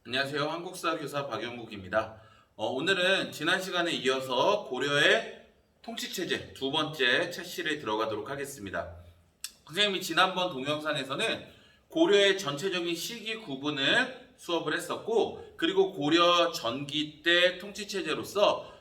안녕하세요. 한국사 교사 박영국입니다. 오늘은 지난 시간에 이어서 고려의 통치체제 두 번째 채실에 들어가도록 하겠습니다. 선생님이 지난번 동영상에서는 고려의 전체적인 시기 구분을 수업을 했었고, 그리고 고려 전기 때 통치체제로서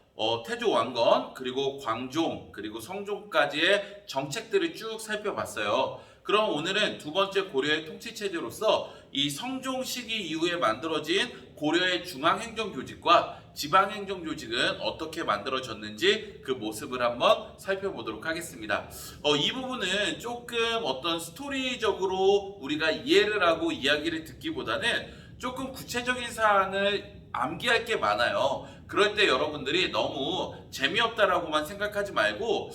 태조 왕건, 그리고 광종, 그리고 성종까지의 정책들을 쭉 살펴봤어요. 그럼 오늘은 두 번째 고려의 통치체제로서 이 성종 시기 이후에 만들어진 고려의 중앙행정조직과 지방행정조직은 어떻게 만들어졌는지 그 모습을 한번 살펴보도록 하겠습니다. 이 부분은 조금 어떤 스토리적으로 우리가 이해를 하고 이야기를 듣기보다는 조금 구체적인 사항을 암기할 게 많아요. 그럴 때 여러분들이 너무 재미없다라고만 생각하지 말고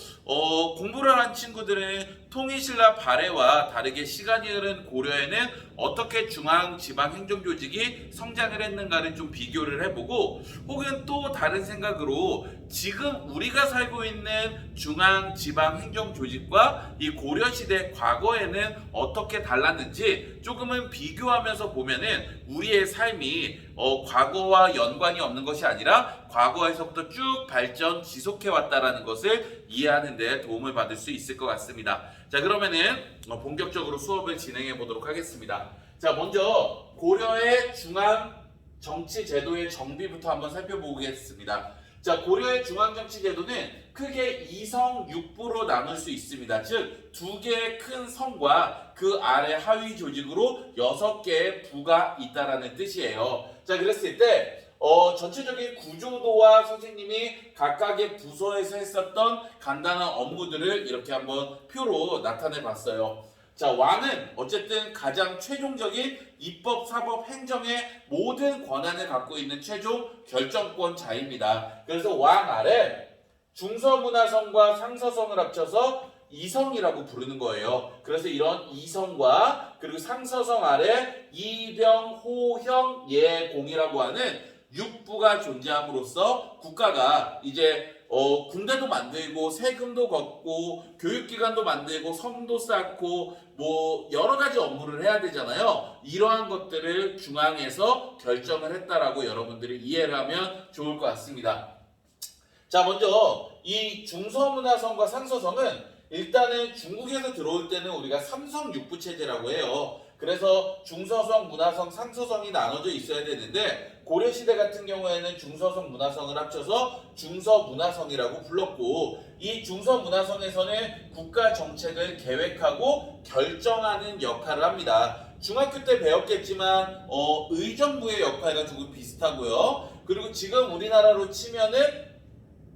공부를 한 친구들은 통일신라 발해와 다르게 시간이 흐른 고려에는 어떻게 중앙지방행정조직이 성장을 했는가를 좀 비교를 해보고, 혹은 또 다른 생각으로 지금 우리가 살고 있는 중앙지방행정조직과 이 고려시대 과거에는 어떻게 달랐는지 조금은 비교하면서 보면은 우리의 삶이 과거와 연관이 없는 것이 아니라 과거에서부터 쭉 발전 지속해 왔다라는 것을 이해하는 데 도움을 받을 수 있을 것 같습니다. 자, 그러면은 본격적으로 수업을 진행해 보도록 하겠습니다. 자, 먼저 고려의 중앙 정치 제도의 정비부터 한번 살펴보겠습니다. 자, 고려의 중앙 정치 제도는 크게 이성 육부로 나눌 수 있습니다. 즉, 두 개의 큰 성과 그 아래 하위 조직으로 6개의 부가 있다라는 뜻이에요. 자, 그랬을 때 전체적인 구조도와 선생님이 각각의 부서에서 했었던 간단한 업무들을 이렇게 한번 표로 나타내 봤어요. 자, 왕은 어쨌든 가장 최종적인 입법, 사법, 행정의 모든 권한을 갖고 있는 최종 결정권자입니다. 그래서 왕 아래 중서문화성과 상서성을 합쳐서 이성이라고 부르는 거예요. 그래서 이런 이성과 그리고 상서성 아래 이병, 호형, 예공이라고 하는 육부가 존재함으로써 국가가 이제 군대도 만들고 세금도 걷고 교육기관도 만들고 성도 쌓고 뭐 여러 가지 업무를 해야 되잖아요. 이러한 것들을 중앙에서 결정을 했다라고 여러분들이 이해를 하면 좋을 것 같습니다. 자, 먼저 이 중서문화성과 상서성은 일단은 중국에서 들어올 때는 우리가 삼성육부 체제라고 해요. 그래서 중서성, 문화성, 상서성이 나눠져 있어야 되는데 고려시대 같은 경우에는 중서성, 문화성을 합쳐서 중서문화성이라고 불렀고, 이 중서문화성에서는 국가 정책을 계획하고 결정하는 역할을 합니다. 중학교 때 배웠겠지만 의정부의 역할과 조금 비슷하고요. 그리고 지금 우리나라로 치면은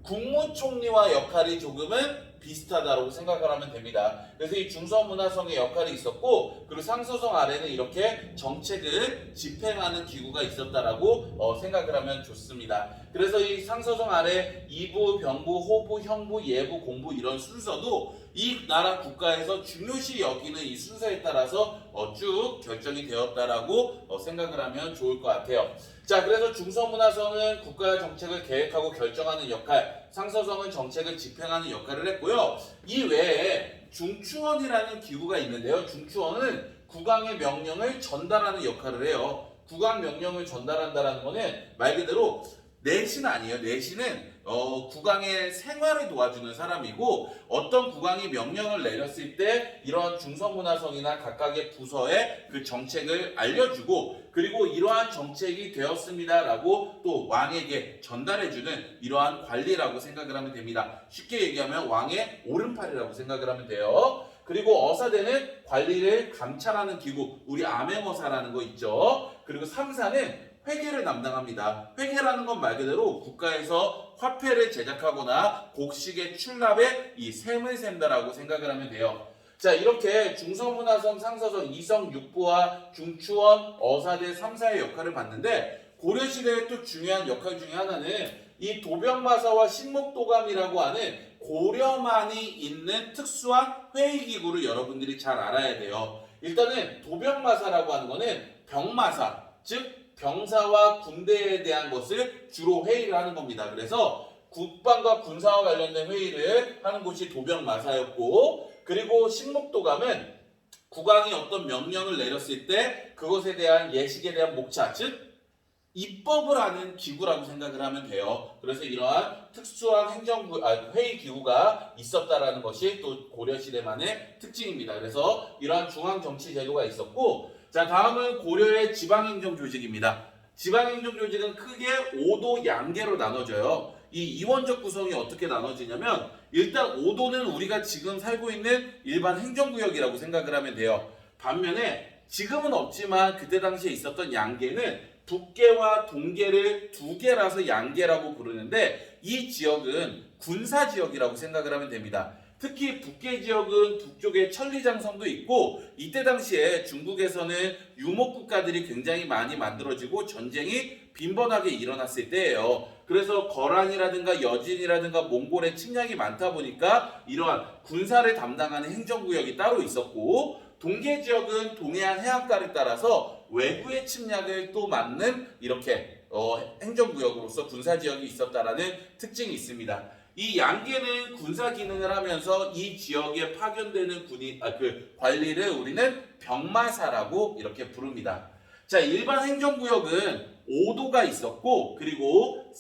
국무총리와 역할이 조금은 비슷하다고 생각을 하면 됩니다. 그래서 이 중서문화성의 역할이 있었고, 그리고 상서성 아래는 이렇게 정책을 집행하는 기구가 있었다라고 생각을 하면 좋습니다. 그래서 이 상서성 아래 이부, 병부, 호부, 형부, 예부, 공부 이런 순서도 이 나라 국가에서 중요시 여기는 이 순서에 따라서 쭉 결정이 되었다라고 생각을 하면 좋을 것 같아요. 자, 그래서 중서문화성은 국가 정책을 계획하고 결정하는 역할, 상서성은 정책을 집행하는 역할을 했고요. 이 외에 중추원이라는 기구가 있는데요. 중추원은 국왕의 명령을 전달하는 역할을 해요. 국왕 명령을 전달한다는 것은 말 그대로 내신 아니에요. 내신은 국왕의 생활을 도와주는 사람이고, 어떤 국왕이 명령을 내렸을 때 이러한 중서문화성이나 각각의 부서에 그 정책을 알려주고, 그리고 이러한 정책이 되었습니다라고 또 왕에게 전달해주는 이러한 관리라고 생각을 하면 됩니다. 쉽게 얘기하면 왕의 오른팔이라고 생각을 하면 돼요. 그리고 어사대는 관리를 감찰하는 기구, 우리 암행어사라는 거 있죠. 그리고 삼사는 회계를 담당합니다. 회계라는 건 말 그대로 국가에서 화폐를 제작하거나 곡식의 출납에 이 셈을 센다라고 생각을 하면 돼요. 자, 이렇게 중서문화성, 상서성, 이성, 육부와 중추원, 어사대, 삼사의 역할을 봤는데, 고려시대의 또 중요한 역할 중에 하나는 이 도병마사와 신목도감이라고 하는 고려만이 있는 특수한 회의기구를 여러분들이 잘 알아야 돼요. 일단은 도병마사라고 하는 거는 병마사, 즉 병사와 군대에 대한 것을 주로 회의를 하는 겁니다. 그래서 국방과 군사와 관련된 회의를 하는 곳이 도병마사였고, 그리고 신목도감은 국왕이 어떤 명령을 내렸을 때 그것에 대한 예식에 대한 목차, 즉 입법을 하는 기구라고 생각을 하면 돼요. 그래서 이러한 특수한 회의 기구가 있었다라는 것이 또 고려시대만의 특징입니다. 그래서 이러한 중앙정치제도가 있었고, 자, 다음은 고려의 지방행정조직입니다. 지방행정조직은 크게 5도 양계로 나눠져요. 이 이원적 구성이 어떻게 나눠지냐면, 일단 5도는 우리가 지금 살고 있는 일반 행정구역이라고 생각을 하면 돼요. 반면에 지금은 없지만 그때 당시에 있었던 양계는 북계와 동계를 두 개라서 양계라고 부르는데, 이 지역은 군사 지역이라고 생각을 하면 됩니다. 특히 북계 지역은 북쪽에 천리장성도 있고, 이때 당시에 중국에서는 유목국가들이 굉장히 많이 만들어지고 전쟁이 빈번하게 일어났을 때예요. 그래서 거란이라든가 여진이라든가 몽골의 침략이 많다 보니까 이러한 군사를 담당하는 행정구역이 따로 있었고, 동계 지역은 동해안 해안가를 따라서 외부의 침략을 또 막는 이렇게 행정구역으로서 군사지역이 있었다라는 특징이 있습니다. 이 양계는 군사 기능을 하면서 이 지역에 파견되는 관리를 우리는 병마사라고 이렇게 부릅니다. 자, 일반 행정구역은 5도가 있었고, 그리고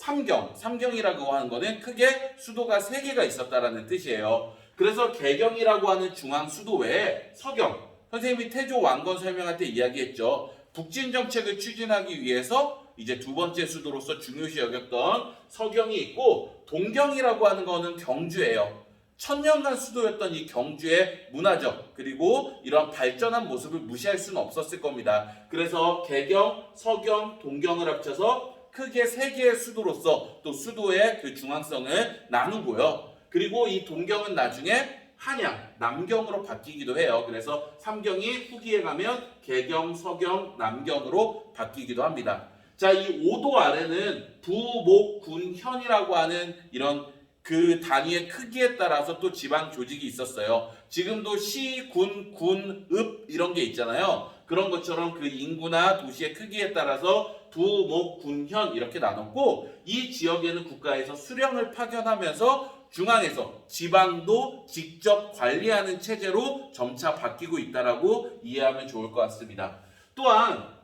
삼경이라고 하는 거는 크게 수도가 3개가 있었다라는 뜻이에요. 그래서 개경이라고 하는 중앙 수도 외에 서경, 선생님이 태조 왕건 설명할 때 이야기했죠. 북진 정책을 추진하기 위해서 이제 두 번째 수도로서 중요시 여겼던 서경이 있고, 동경이라고 하는 거는 경주예요. 천년간 수도였던 이 경주의 문화적 그리고 이런 발전한 모습을 무시할 수는 없었을 겁니다. 그래서 개경, 서경, 동경을 합쳐서 크게 3개의 수도로서 또 수도의 그 중앙성을 나누고요. 그리고 이 동경은 나중에 한양, 남경으로 바뀌기도 해요. 그래서 삼경이 후기에 가면 개경, 서경, 남경으로 바뀌기도 합니다. 자, 이 5도 아래는 부, 목, 군, 현이라고 하는 이런 그 단위의 크기에 따라서 또 지방 조직이 있었어요. 지금도 시, 군, 읍 이런 게 있잖아요. 그런 것처럼 그 인구나 도시의 크기에 따라서 부, 목, 군, 현 이렇게 나눴고, 이 지역에는 국가에서 수령을 파견하면서 중앙에서 지방도 직접 관리하는 체제로 점차 바뀌고 있다라고 이해하면 좋을 것 같습니다. 또한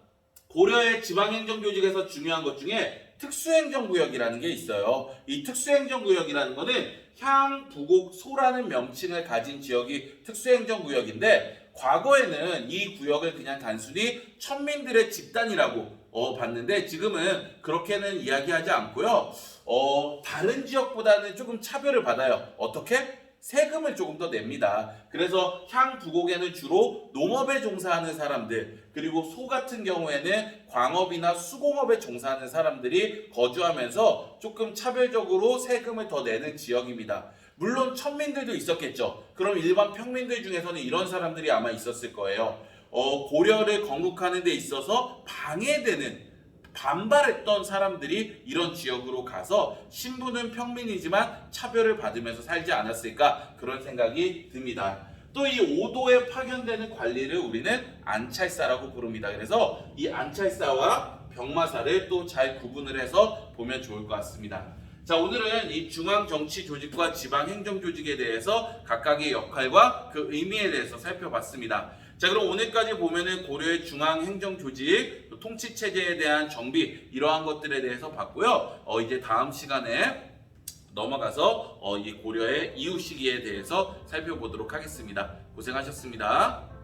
고려의 지방행정조직에서 중요한 것 중에 특수행정구역이라는 게 있어요. 이 특수행정구역이라는 거는 향, 부곡, 소라는 명칭을 가진 지역이 특수행정구역인데, 과거에는 이 구역을 그냥 단순히 천민들의 집단이라고 봤는데, 지금은 그렇게는 이야기하지 않고요. 다른 지역보다는 조금 차별을 받아요. 어떻게? 세금을 조금 더 냅니다. 그래서 향, 부곡에는 주로 농업에 종사하는 사람들, 그리고 소 같은 경우에는 광업이나 수공업에 종사하는 사람들이 거주하면서 조금 차별적으로 세금을 더 내는 지역입니다. 물론 천민들도 있었겠죠. 그럼 일반 평민들 중에서는 이런 사람들이 아마 있었을 거예요. 고려를 건국하는 데 있어서 방해되는, 반발했던 사람들이 이런 지역으로 가서 신분은 평민이지만 차별을 받으면서 살지 않았을까, 그런 생각이 듭니다. 또 이 5도에 파견되는 관리를 우리는 안찰사라고 부릅니다. 그래서 이 안찰사와 병마사를 또 잘 구분을 해서 보면 좋을 것 같습니다. 자, 오늘은 이 중앙정치조직과 지방행정조직에 대해서 각각의 역할과 그 의미에 대해서 살펴봤습니다. 자, 그럼 오늘까지 보면은 고려의 중앙행정조직, 통치체제에 대한 정비, 이러한 것들에 대해서 봤고요. 이제 다음 시간에 넘어가서 이 고려의 이후 시기에 대해서 살펴보도록 하겠습니다. 고생하셨습니다.